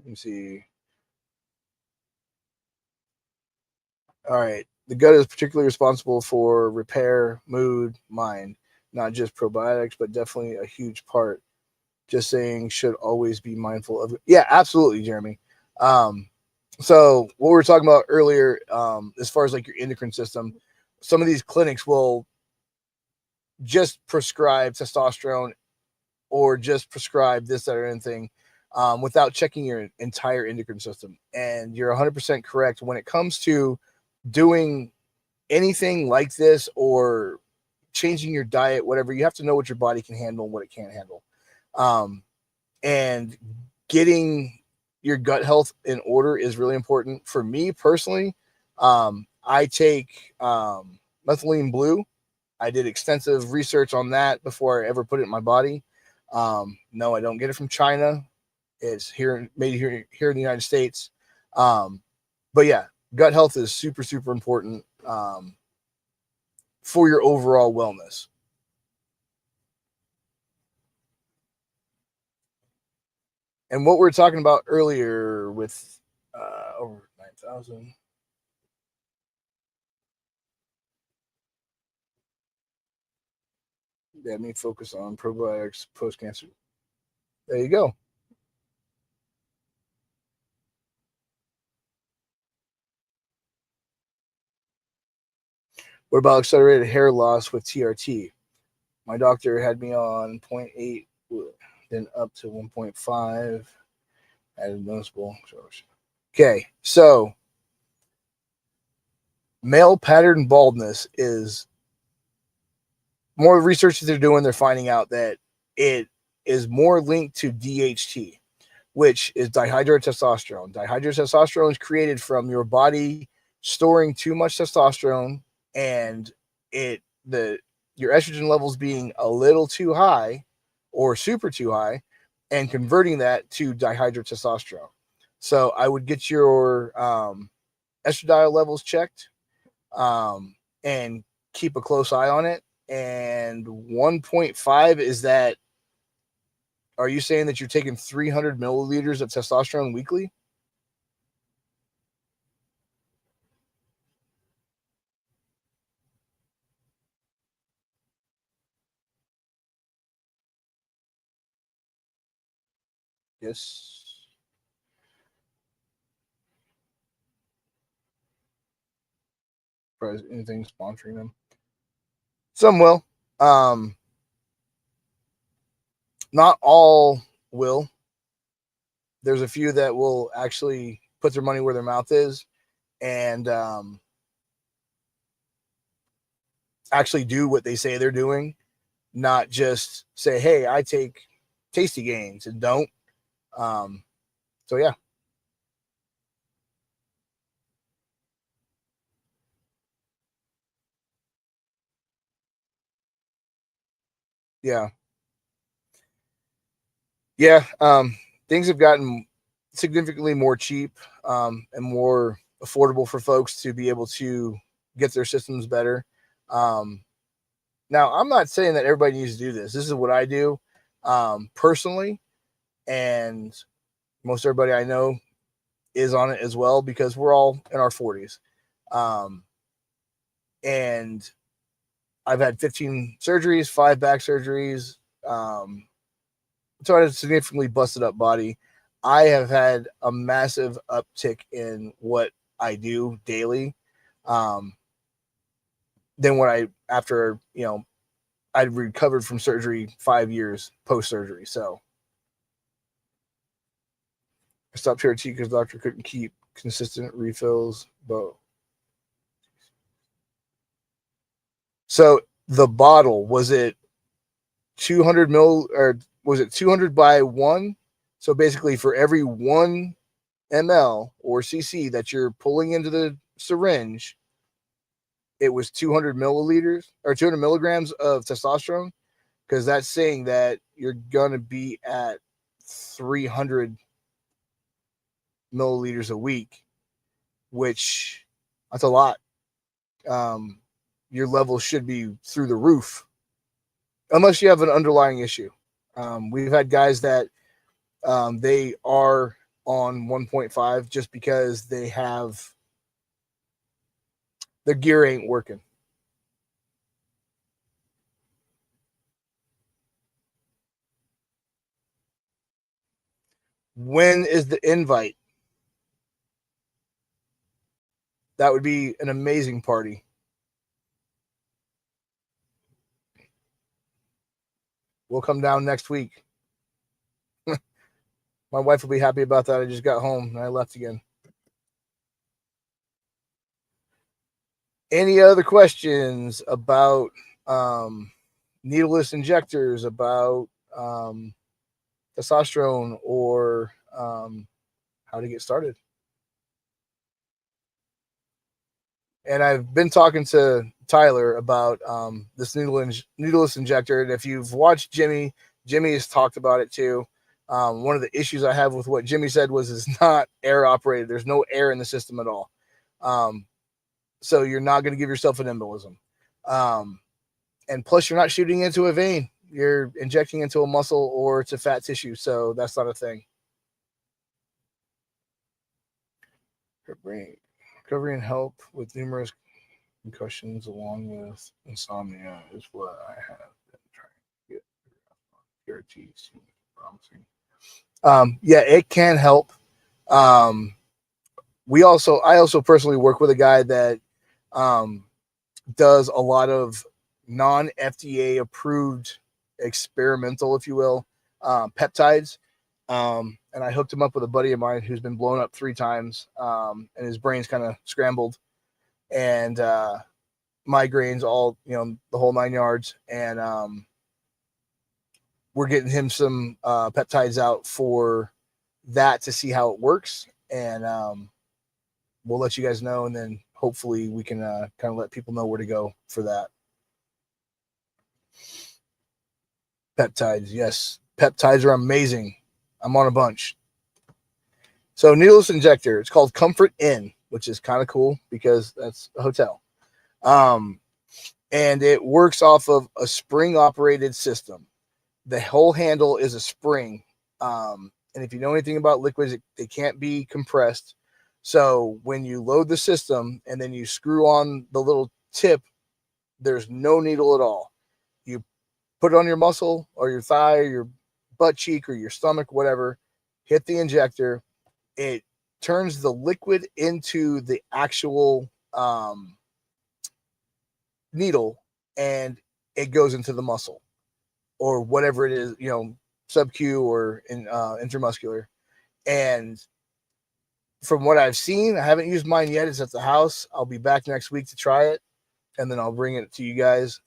Let me see. All right. The gut is particularly responsible for repair, mood, mind. Not just probiotics, but definitely a huge part. Just saying, should always be mindful of. Yeah, absolutely, Jeremy. So what we were talking about earlier, as far as like your endocrine system, some of these clinics will just prescribe testosterone or just prescribe this, that, or anything, without checking your entire endocrine system. And you're 100% correct when it comes to doing anything like this or changing your diet, whatever. You have to know what your body can handle and what it can't handle. And getting your gut health in order is really important. For me personally, I take methylene blue. I did extensive research on that before I ever put it in my body. No, I don't get it from China. It's made here in the United States. But yeah, gut health is super, super important for your overall wellness. And what we were talking about earlier with over 9,000. Let me focus on probiotics post-cancer. There you go. What about accelerated hair loss with TRT? My doctor had me on 0.8, then up to 1.5. Added noticeable. Okay, so male pattern baldness is more research that they're doing. They're finding out that it is more linked to DHT, which is dihydrotestosterone. Dihydrotestosterone is created from your body storing too much testosterone and your estrogen levels being a little too high or super too high and converting that to dihydrotestosterone. So I would get your estradiol levels checked and keep a close eye on it. And 1.5 is that, are you saying that you're taking 300 milliliters of testosterone weekly? Yes. Anything sponsoring them? Some will. Not all will. There's a few that will actually put their money where their mouth is and actually do what they say they're doing, not just say, hey, I take Tasty Gains and don't. So, yeah. Yeah. Yeah. Things have gotten significantly more cheap and more affordable for folks to be able to get their systems better. Now, I'm not saying that everybody needs to do this. This is what I do personally, and most everybody I know is on it as well because we're all in our 40s. And I've had 15 surgeries, 5 back surgeries. So I had a significantly busted up body. I have had a massive uptick in what I do daily. Than what after, I'd recovered from surgery 5 years post surgery. So I stopped here at T because the doctor couldn't keep consistent refills. But so the bottle, was it 200 mil or was it 200 by 1? So basically for every 1 ml or cc that you're pulling into the syringe, it was 200 milliliters or 200 milligrams of testosterone, because that's saying that you're going to be at 300 milliliters a week, which that's a lot. Your levels should be through the roof unless you have an underlying issue. We've had guys that they are on 1.5 just because they have their gear ain't working. When is the invite? That would be an amazing party. We'll come down next week. My wife will be happy about that. I just got home and I left again. Any other questions about needleless injectors, about testosterone, or how to get started? And I've been talking to Tyler about this needleless injector. And if you've watched Jimmy has talked about it too. One of the issues I have with what Jimmy said was it's not air operated. There's no air in the system at all. So you're not going to give yourself an embolism. And plus, you're not shooting into a vein. You're injecting into a muscle or to fat tissue. So that's not a thing. Recovery and help with numerous concussions along with insomnia is what I have been trying to get. PRT seems promising. Yeah, it can help. I also personally work with a guy that does a lot of non-FDA approved experimental, if you will, peptides. And I hooked him up with a buddy of mine who's been blown up 3 times, and his brain's kind of scrambled. and migraines, all, the whole 9 yards. And we're getting him some peptides out for that to see how it works. And we'll let you guys know. And then hopefully we can kind of let people know where to go for that. Peptides. Yes. Peptides are amazing. I'm on a bunch. So needleless injector, it's called Comfort Inn, which is kind of cool because that's a hotel. And it works off of a spring operated system. The whole handle is a spring. And if you know anything about liquids, they can't be compressed. So when you load the system and then you screw on the little tip, there's no needle at all. You put it on your muscle or your thigh or your butt cheek or your stomach, whatever, hit the injector. It turns the liquid into the actual needle, and it goes into the muscle or whatever it is, sub-Q or intramuscular. And from what I've seen, I haven't used mine yet. It's at the house. I'll be back next week to try it, and then I'll bring it to you guys.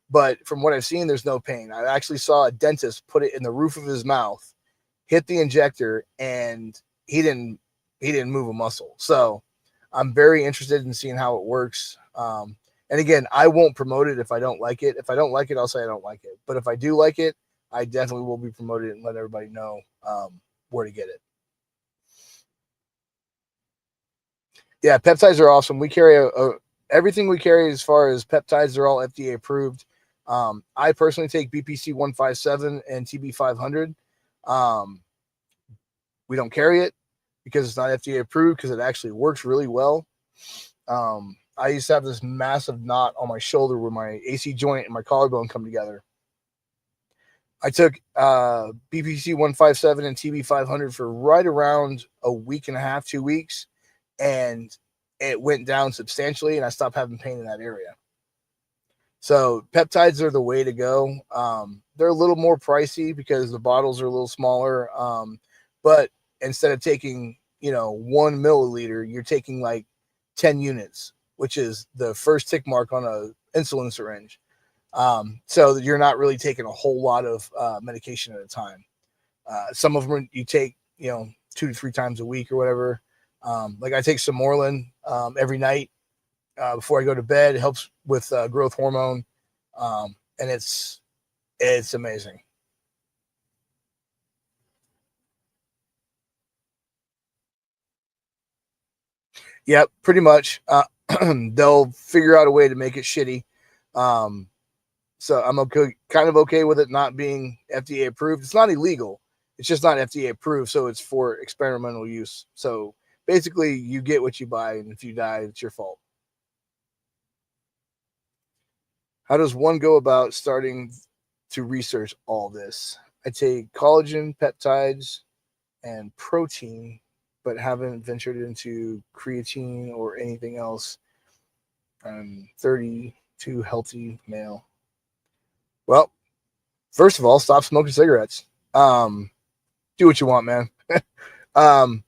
But from what I've seen, there's no pain. I actually saw a dentist put it in the roof of his mouth, hit the injector, and he didn't move a muscle. So I'm very interested in seeing how it works. And again, I won't promote it if I don't like it. If I don't like it, I'll say I don't like it. But if I do like it, I definitely will be promoted and let everybody know where to get it. Yeah, peptides are awesome. We carry everything we carry as far as peptides are all FDA approved. I personally take BPC 157 and TB 500. We don't carry it because it's not FDA approved because it actually works really well. I used to have this massive knot on my shoulder where my AC joint and my collarbone come together. I took BPC 157 and TB 500 for right around a week and a half, 2 weeks, and it went down substantially, and I stopped having pain in that area. So peptides are the way to go. They're a little more pricey because the bottles are a little smaller, but instead of taking 1 milliliter, you're taking like 10 units, which is the first tick mark on a insulin syringe. So you're not really taking a whole lot of medication at a time. Some of them you take 2 to 3 times a week or whatever. Like I take Somorlin every night before I go to bed. It helps with growth hormone, and it's amazing. Yep, pretty much. They'll figure out a way to make it shitty. So I'm kind of okay with it not being FDA approved. It's not illegal. It's just not FDA approved, so it's for experimental use. So basically, you get what you buy, and if you die, it's your fault. How does one go about starting to research all this? I take collagen, peptides, and protein, but haven't ventured into creatine or anything else. I'm 32, healthy male. Well, first of all, stop smoking cigarettes. Do what you want, man. I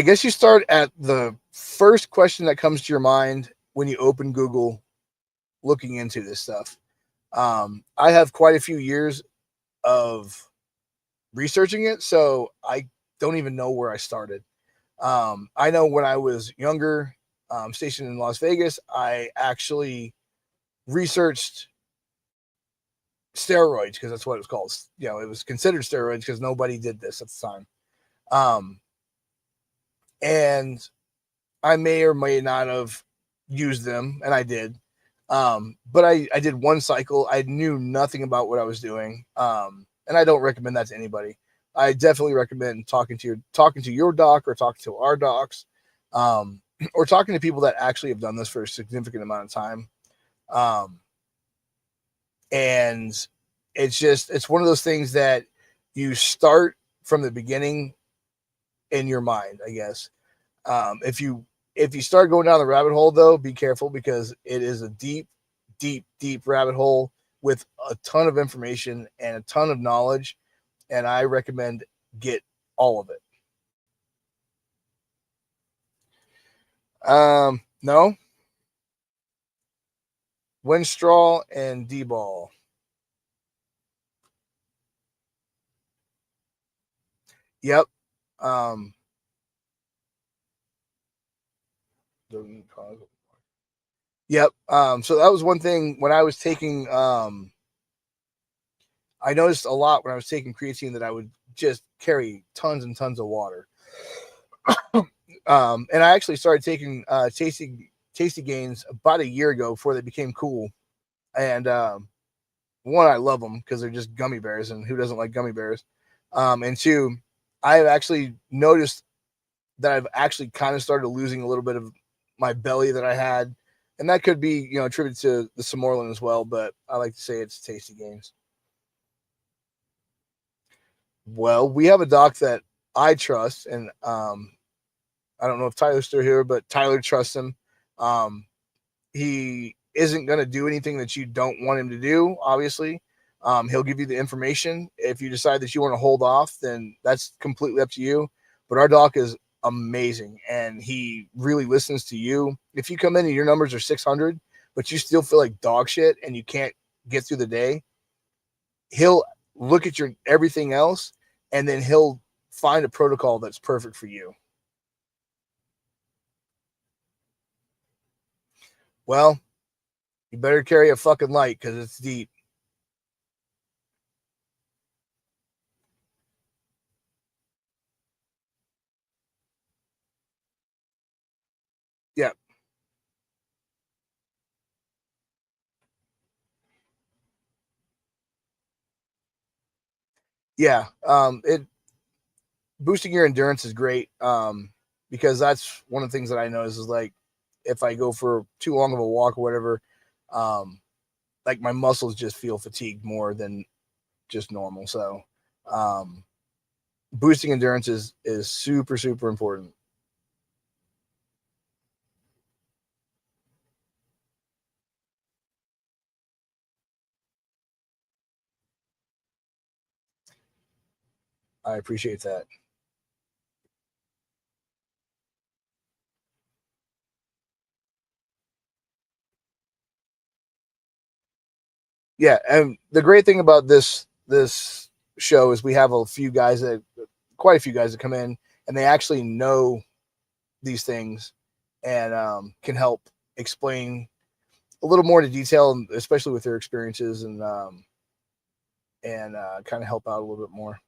guess you start at the first question that comes to your mind when you open Google looking into this stuff. I have quite a few years of researching it, so I don't even know where I started. I know when I was younger, stationed in Las Vegas, I actually researched steroids because that's what it was called. It was considered steroids because nobody did this at the time. And I may or may not have used them, and I did. But I did one cycle. I knew nothing about what I was doing. And I don't recommend that to anybody. I definitely recommend talking to your doc or talking to our docs, or talking to people that actually have done this for a significant amount of time. And it's one of those things that you start from the beginning in your mind, I guess. If you start going down the rabbit hole, though, be careful because it is a deep, deep, deep rabbit hole with a ton of information and a ton of knowledge. And I recommend get all of it. No. Winstraw and D-ball. Yep. Yep. So that was one thing when I was taking. I noticed a lot when I was taking creatine that I would just carry tons and tons of water. And I actually started taking tasty gains about a year ago before they became cool. And one, I love them because they're just gummy bears, and who doesn't like gummy bears? And two, I have actually noticed that I've actually kind of started losing a little bit of my belly that I had, and that could be, attributed to the Samorlin as well. But I like to say it's tasty gains. Well, we have a doc that I trust, and I don't know if Tyler's still here, but Tyler trusts him. He isn't going to do anything that you don't want him to do, obviously. He'll give you the information. If you decide that you want to hold off, then that's completely up to you. But our doc is amazing, and he really listens to you. If you come in and your numbers are 600, but you still feel like dog shit and you can't get through the day, he'll look at your everything else, and then he'll find a protocol that's perfect for you. Well, you better carry a fucking light because it's deep. Yeah. Yeah. It boosting your endurance is great. Because that's one of the things that I notice is like if I go for too long of a walk or whatever, like my muscles just feel fatigued more than just normal. So boosting endurance is super, super important. I appreciate that. Yeah, and the great thing about this show is we have quite a few guys that come in and they actually know these things and can help explain a little more to detail, especially with their experiences and kind of help out a little bit more.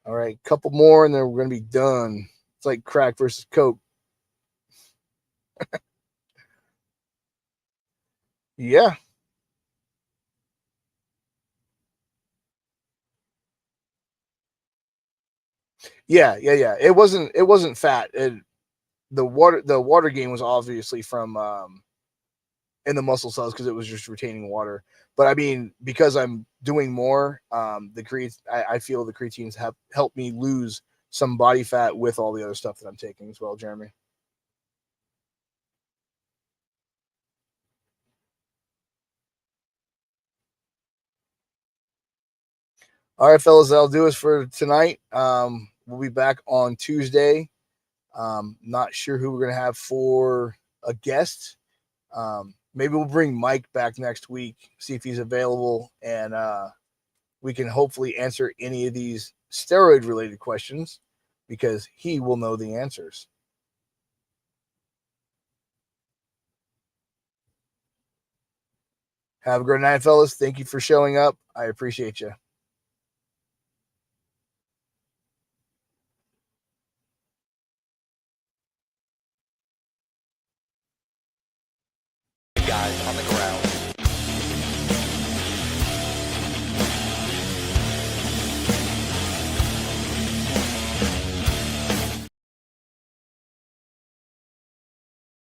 All right, couple more, and then we're gonna be done. It's like crack versus coke. Yeah, yeah. It wasn't fat. The water gain was obviously from in the muscle cells because it was just retaining water. But I mean, because I'm doing more, I feel the creatines have helped me lose some body fat with all the other stuff that I'm taking as well, Jeremy. All right, fellas, that'll do us for tonight. We'll be back on Tuesday. Not sure who we're gonna have for a guest. Maybe we'll bring Mike back next week, see if he's available, and we can hopefully answer any of these steroid related questions because he will know the answers. Have a great night, fellas. Thank you for showing up. I appreciate you.